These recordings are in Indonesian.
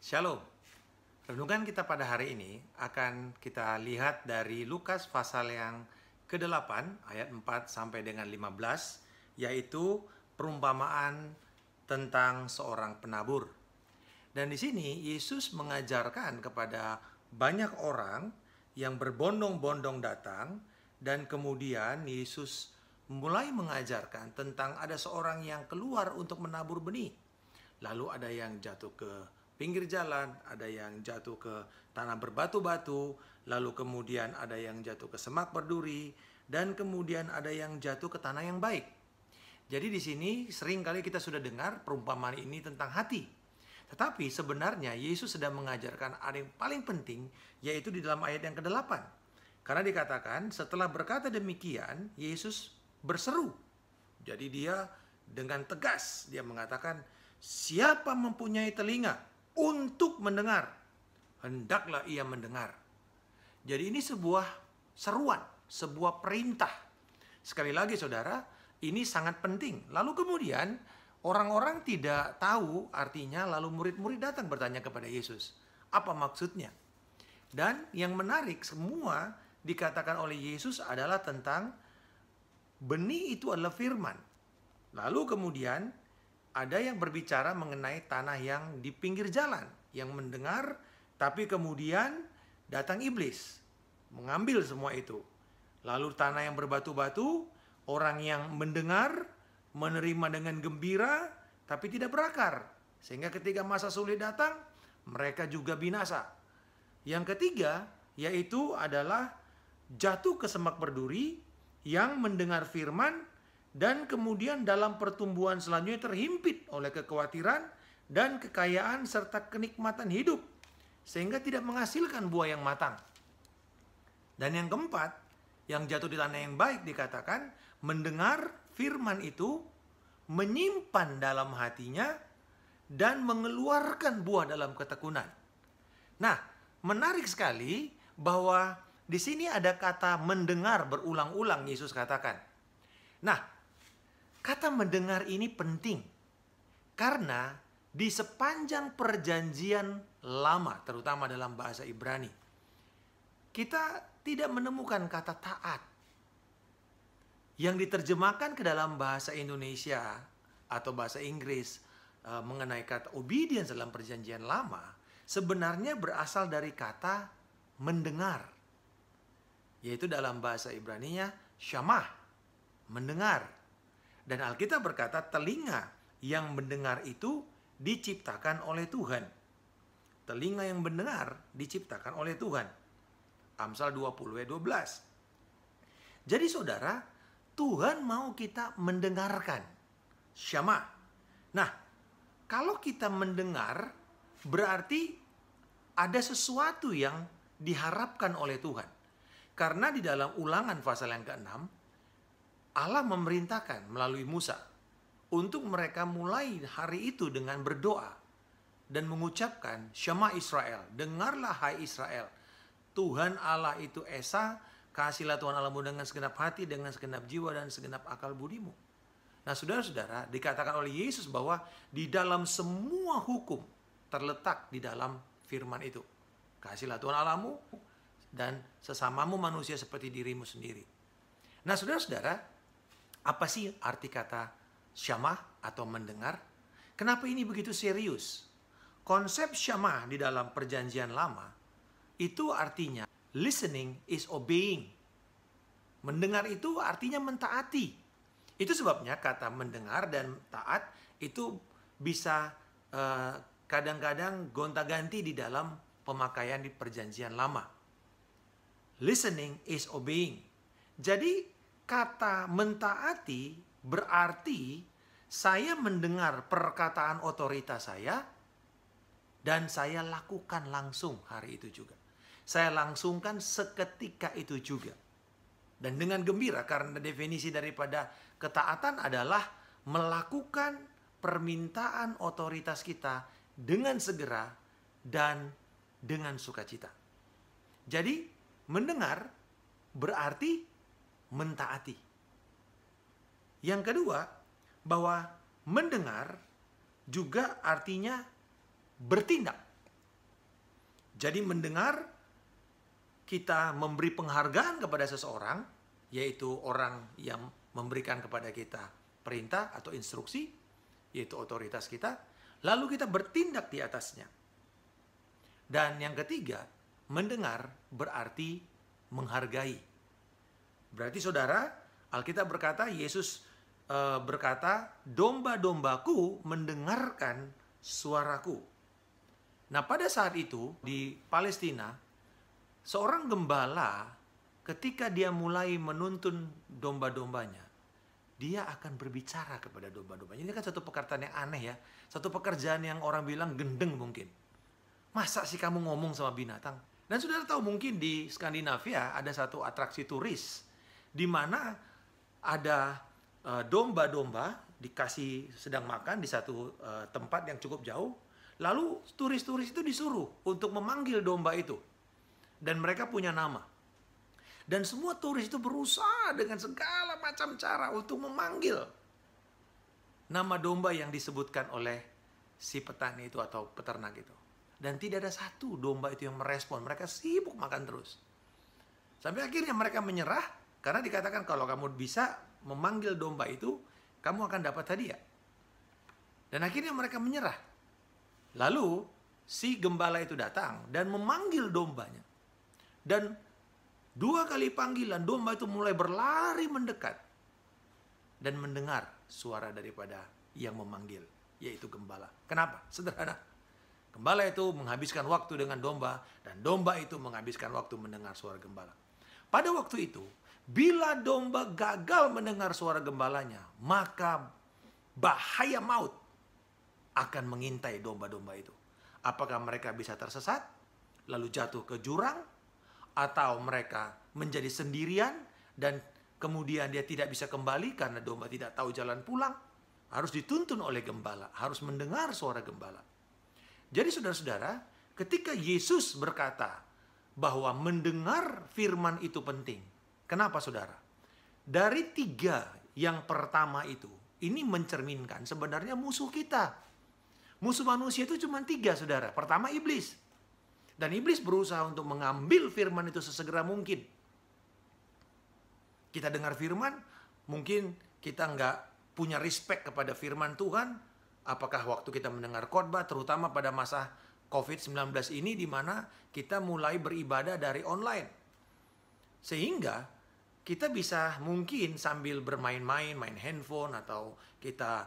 Shalom. Renungan kita pada hari ini akan kita lihat dari Lukas pasal yang ke-8 ayat 4 sampai dengan 15, yaitu perumpamaan tentang seorang penabur. Dan di sini Yesus mengajarkan kepada banyak orang yang berbondong-bondong datang, dan kemudian Yesus mulai mengajarkan tentang ada seorang yang keluar untuk menabur benih. Lalu ada yang jatuh ke pinggir jalan, ada yang jatuh ke tanah berbatu-batu, lalu kemudian ada yang jatuh ke semak berduri, dan kemudian ada yang jatuh ke tanah yang baik. Jadi di sini sering kali kita sudah dengar perumpamaan ini tentang hati. Tetapi sebenarnya Yesus sedang mengajarkan ada yang paling penting, yaitu di dalam ayat yang ke-8. Karena dikatakan setelah berkata demikian, Yesus berseru. Jadi dia dengan tegas, dia mengatakan, siapa mempunyai telinga untuk mendengar, hendaklah ia mendengar. Jadi ini sebuah seruan, sebuah perintah. Sekali lagi saudara, ini sangat penting. Lalu kemudian orang-orang tidak tahu artinya, lalu murid-murid datang bertanya kepada Yesus, apa maksudnya? Dan yang menarik, semua dikatakan oleh Yesus adalah tentang benih itu adalah firman. Lalu kemudian ada yang berbicara mengenai tanah yang di pinggir jalan, yang mendengar, tapi kemudian datang iblis, mengambil semua itu. Lalu tanah yang berbatu-batu, orang yang mendengar, menerima dengan gembira, tapi tidak berakar. Sehingga ketika masa sulit datang, mereka juga binasa. Yang ketiga, yaitu adalah jatuh ke semak berduri, yang mendengar firman, dan kemudian dalam pertumbuhan selanjutnya terhimpit oleh kekhawatiran dan kekayaan serta kenikmatan hidup, sehingga tidak menghasilkan buah yang matang. Dan yang keempat, yang jatuh di tanah yang baik dikatakan mendengar firman itu, menyimpan dalam hatinya, dan mengeluarkan buah dalam ketekunan. Nah, menarik sekali bahwa di sini ada kata mendengar berulang-ulang Yesus katakan. Nah, kata mendengar ini penting karena di sepanjang perjanjian lama, terutama dalam bahasa Ibrani, kita tidak menemukan kata taat yang diterjemahkan ke dalam bahasa Indonesia atau bahasa Inggris mengenai kata obedience dalam perjanjian lama, sebenarnya berasal dari kata mendengar, yaitu dalam bahasa Ibraninya syamah, mendengar. Dan Alkitab berkata telinga yang mendengar itu diciptakan oleh Tuhan. Telinga yang mendengar diciptakan oleh Tuhan. Amsal 20 ayat 12. Jadi saudara, Tuhan mau kita mendengarkan syamah. Nah, kalau kita mendengar berarti ada sesuatu yang diharapkan oleh Tuhan. Karena di dalam Ulangan pasal yang ke-6, Allah memerintahkan melalui Musa untuk mereka mulai hari itu dengan berdoa dan mengucapkan Syama Israel, dengarlah hai Israel, Tuhan Allah itu Esa, kasihlah Tuhan Allahmu dengan segenap hati, dengan segenap jiwa, dan segenap akal budimu. Nah saudara-saudara, dikatakan oleh Yesus bahwa di dalam semua hukum terletak di dalam firman itu. Kasihlah Tuhan Allahmu dan sesamamu manusia seperti dirimu sendiri. Nah saudara-saudara, apa sih arti kata syamah atau mendengar? Kenapa ini begitu serius? Konsep syamah di dalam perjanjian lama itu artinya listening is obeying. Mendengar itu artinya mentaati. Itu sebabnya kata mendengar dan taat itu bisa kadang-kadang gonta-ganti di dalam pemakaian di perjanjian lama. Listening is obeying. Jadi kata mentaati berarti saya mendengar perkataan otoritas saya dan saya lakukan langsung hari itu juga. Saya langsungkan seketika itu juga. Dan dengan gembira, karena definisi daripada ketaatan adalah melakukan permintaan otoritas kita dengan segera dan dengan sukacita. Jadi mendengar berarti mentaati. Yang kedua, bahwa mendengar juga artinya bertindak. Jadi mendengar, kita memberi penghargaan kepada seseorang, yaitu orang yang memberikan kepada kita perintah atau instruksi, yaitu otoritas kita, lalu kita bertindak di atasnya. Dan yang ketiga, mendengar berarti menghargai. Berarti saudara, Alkitab berkata, Yesus berkata, domba-dombaku mendengarkan suaraku. Nah, pada saat itu di Palestina, seorang gembala ketika dia mulai menuntun domba-dombanya, dia akan berbicara kepada domba-dombanya. Ini kan satu pekerjaan yang aneh ya. Satu pekerjaan yang orang bilang gendeng mungkin. Masa sih kamu ngomong sama binatang? Dan saudara tahu mungkin di Skandinavia ada satu atraksi turis, di mana ada domba-domba dikasih sedang makan di satu tempat yang cukup jauh. Lalu turis-turis itu disuruh untuk memanggil domba itu. Dan mereka punya nama. Dan semua turis itu berusaha dengan segala macam cara untuk memanggil nama domba yang disebutkan oleh si petani itu atau peternak itu. Dan tidak ada satu domba itu yang merespon. Mereka sibuk makan terus. Sampai akhirnya mereka menyerah. Karena dikatakan kalau kamu bisa memanggil domba itu, kamu akan dapat hadiah. Dan akhirnya mereka menyerah. Lalu si gembala itu datang dan memanggil dombanya. Dan 2 kali panggilan, domba itu mulai berlari mendekat dan mendengar suara daripada yang memanggil, yaitu gembala. Kenapa? Sederhana. Gembala itu menghabiskan waktu dengan domba, dan domba itu menghabiskan waktu mendengar suara gembala. Pada waktu itu, bila domba gagal mendengar suara gembalanya, maka bahaya maut akan mengintai domba-domba itu. Apakah mereka bisa tersesat, lalu jatuh ke jurang, atau mereka menjadi sendirian dan kemudian dia tidak bisa kembali karena domba tidak tahu jalan pulang. Harus dituntun oleh gembala, harus mendengar suara gembala. Jadi saudara-saudara, ketika Yesus berkata bahwa mendengar firman itu penting. Kenapa saudara? Dari 3 yang pertama itu, ini mencerminkan sebenarnya musuh kita. Musuh manusia itu cuma 3 saudara. Pertama iblis. Dan iblis berusaha untuk mengambil firman itu sesegera mungkin. Kita dengar firman, mungkin kita nggak punya respect kepada firman Tuhan. Apakah waktu kita mendengar khotbah, terutama pada masa COVID-19 ini, di mana kita mulai beribadah dari online. Sehingga kita bisa mungkin sambil bermain-main, main handphone, atau kita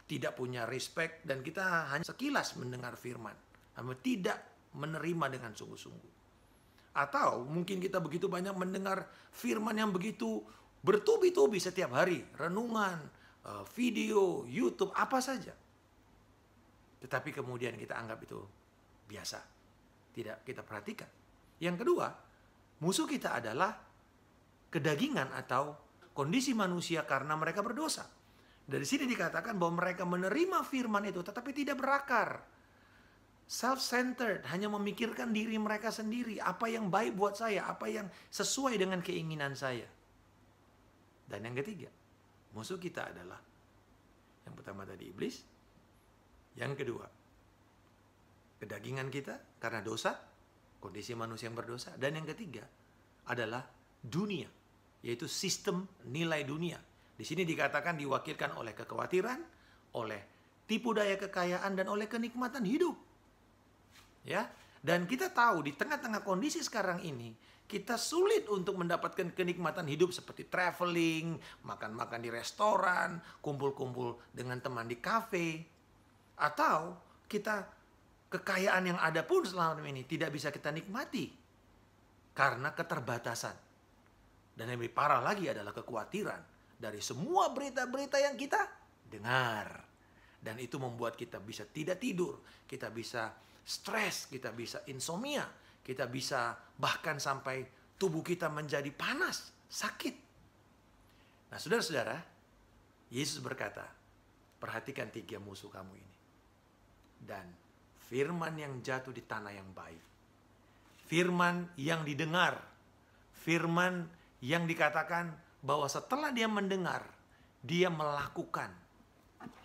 tidak punya respect, dan kita hanya sekilas mendengar firman. Namun tidak menerima dengan sungguh-sungguh. Atau mungkin kita begitu banyak mendengar firman yang begitu bertubi-tubi setiap hari. Renungan, video, YouTube, apa saja. Tetapi kemudian kita anggap itu biasa. Tidak kita perhatikan. Yang kedua, musuh kita adalah kedagingan atau kondisi manusia karena mereka berdosa. Dari sini dikatakan bahwa mereka menerima firman itu tetapi tidak berakar. Self-centered, hanya memikirkan diri mereka sendiri. Apa yang baik buat saya, apa yang sesuai dengan keinginan saya. Dan yang ketiga, musuh kita adalah, yang pertama tadi iblis. Yang kedua, kedagingan kita karena dosa, kondisi manusia yang berdosa. Dan yang ketiga adalah dunia, yaitu sistem nilai dunia. Di sini dikatakan diwakilkan oleh kekhawatiran, oleh tipu daya kekayaan, dan oleh kenikmatan hidup. Ya, dan kita tahu di tengah-tengah kondisi sekarang ini, kita sulit untuk mendapatkan kenikmatan hidup seperti traveling, makan-makan di restoran, kumpul-kumpul dengan teman di kafe, atau kita kekayaan yang ada pun selama ini tidak bisa kita nikmati karena keterbatasan. Dan yang lebih parah lagi adalah kekhawatiran dari semua berita-berita yang kita dengar. Dan itu membuat kita bisa tidak tidur, kita bisa stres, kita bisa insomnia, kita bisa bahkan sampai tubuh kita menjadi panas, sakit. Nah saudara-saudara, Yesus berkata, perhatikan 3 musuh kamu ini. Dan firman yang jatuh di tanah yang baik, firman yang didengar, firman yang dikatakan bahwa setelah dia mendengar, dia melakukan.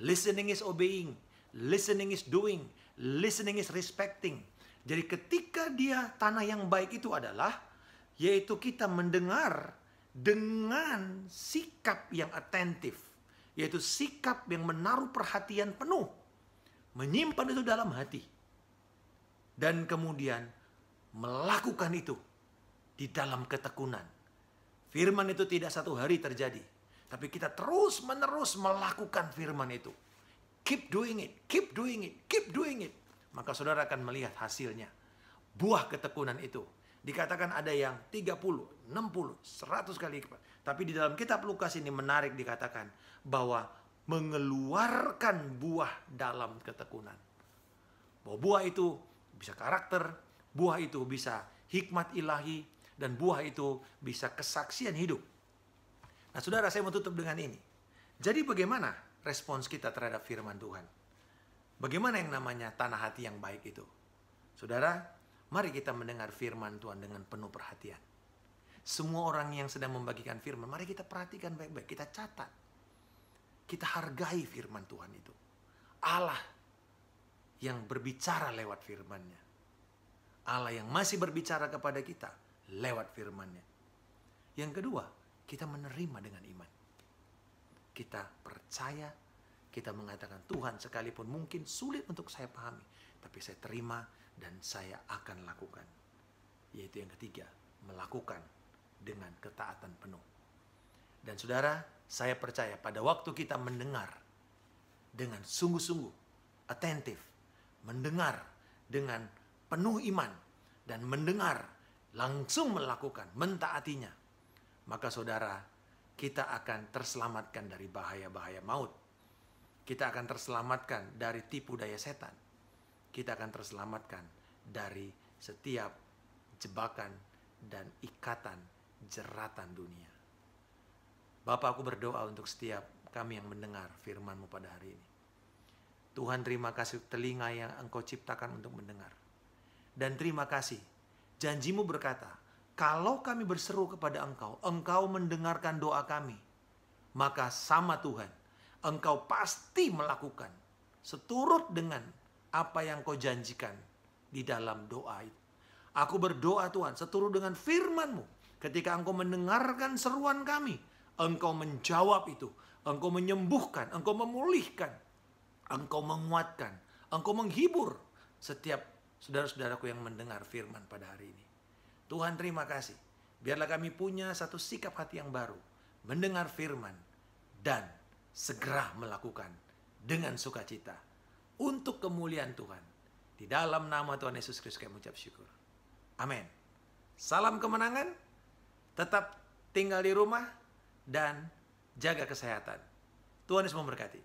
Listening is obeying, listening is doing, listening is respecting. Jadi ketika dia tanah yang baik itu adalah, yaitu kita mendengar dengan sikap yang atentif, yaitu sikap yang menaruh perhatian penuh, menyimpan itu dalam hati, dan kemudian melakukan itu di dalam ketekunan. Firman itu tidak satu hari terjadi, tapi kita terus menerus melakukan firman itu. Keep doing it, keep doing it, keep doing it. Maka saudara akan melihat hasilnya. Buah ketekunan itu. Dikatakan ada yang 30, 60, 100 kali. Tapi di dalam kitab Lukas ini menarik dikatakan bahwa mengeluarkan buah dalam ketekunan. Bahwa buah itu bisa karakter, buah itu bisa hikmat ilahi, dan buah itu bisa kesaksian hidup. Nah saudara, saya mau tutup dengan ini. Jadi bagaimana respons kita terhadap firman Tuhan? Bagaimana yang namanya tanah hati yang baik itu? Saudara, mari kita mendengar firman Tuhan dengan penuh perhatian. Semua orang yang sedang membagikan firman, mari kita perhatikan baik-baik, kita catat. Kita hargai firman Tuhan itu. Allah yang berbicara lewat firman-Nya. Allah yang masih berbicara kepada kita lewat firman-Nya. Yang kedua, kita menerima dengan iman. Kita percaya, kita mengatakan, Tuhan sekalipun mungkin sulit untuk saya pahami, tapi saya terima dan saya akan lakukan. Yaitu yang ketiga, melakukan dengan ketaatan penuh. Dan saudara, saya percaya pada waktu kita mendengar dengan sungguh-sungguh, atentif, mendengar dengan penuh iman, dan mendengar langsung melakukan, mentaatinya, maka saudara, kita akan terselamatkan dari bahaya-bahaya maut. Kita akan terselamatkan dari tipu daya setan. Kita akan terselamatkan dari setiap jebakan dan ikatan jeratan dunia. Bapa, aku berdoa untuk setiap kami yang mendengar firman-Mu pada hari ini. Tuhan, terima kasih telinga yang Engkau ciptakan untuk mendengar. Dan terima kasih, janji-Mu berkata, kalau kami berseru kepada Engkau, Engkau mendengarkan doa kami. Maka sama Tuhan, Engkau pasti melakukan seturut dengan apa yang Kau janjikan di dalam doa itu. Aku berdoa Tuhan, seturut dengan firman-Mu. Ketika Engkau mendengarkan seruan kami, Engkau menjawab itu. Engkau menyembuhkan, Engkau memulihkan, Engkau menguatkan, Engkau menghibur setiap saudara-saudaraku yang mendengar firman pada hari ini. Tuhan, terima kasih. Biarlah kami punya satu sikap hati yang baru, mendengar firman dan segera melakukan dengan sukacita untuk kemuliaan Tuhan. Di dalam nama Tuhan Yesus Kristus kami mengucap syukur. Amin. Salam kemenangan, tetap tinggal di rumah dan jaga kesehatan. Tuhan Yesus memberkati.